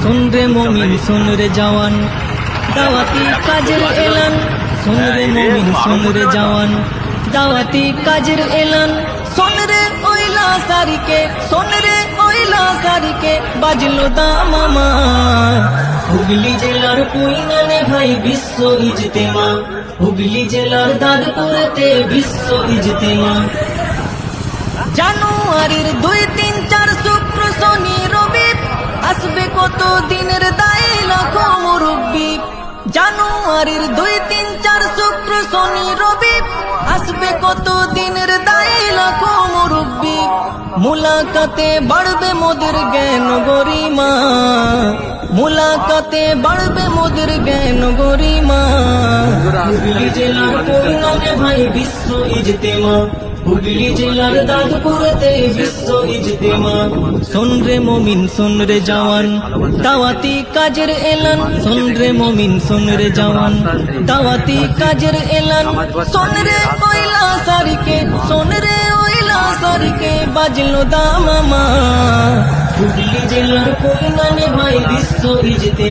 सुन रे मोमिन सुन रे जवान दावती काजेर एलान सुन रे मोमिन सुन रे जवान दावती काजेर एलान सुन रे ओइला सारिके सुन रे ओइला सारिके बाजलो दामामा হুগলি জেলার পুইনানে ভাই বিশ্ব ইজতেমা হুগলি জেলার দাদপুরেতে বিশ্ব ইজতেমা জানুয়ারির 2, 3, 4 শুক্র শনি রবি আসবে কত দিনের দায় লাখ মুরব্বি জানুয়ারির 2, 3, 4 শুক্র শনি রবি আসবে কত দিনের দায় লাখ মুরব্বি মুলাকাতে বাড়বে মোদের জ্ঞান গরিমা মুলাকাতে বাড়বে মোদের জ্ঞান গরিমা হুগলি জেলার পুইনানে ভাই বিশ্ব ইজতেমা হুগলি জেলার দাদপুরেতে বিশ্ব ইজতেমা सुन रे मोमिन सुन रे जवान दावती काजेर एलान सुन रे मोमिन सुन रे जवान दावती काजेर एलान सुन रे ओइला सारिके सुन रे ओइला सारिके बाजलो दामामा হুগলি জেলার পুইনানে ভাই বিশ্ব ইজতেমা।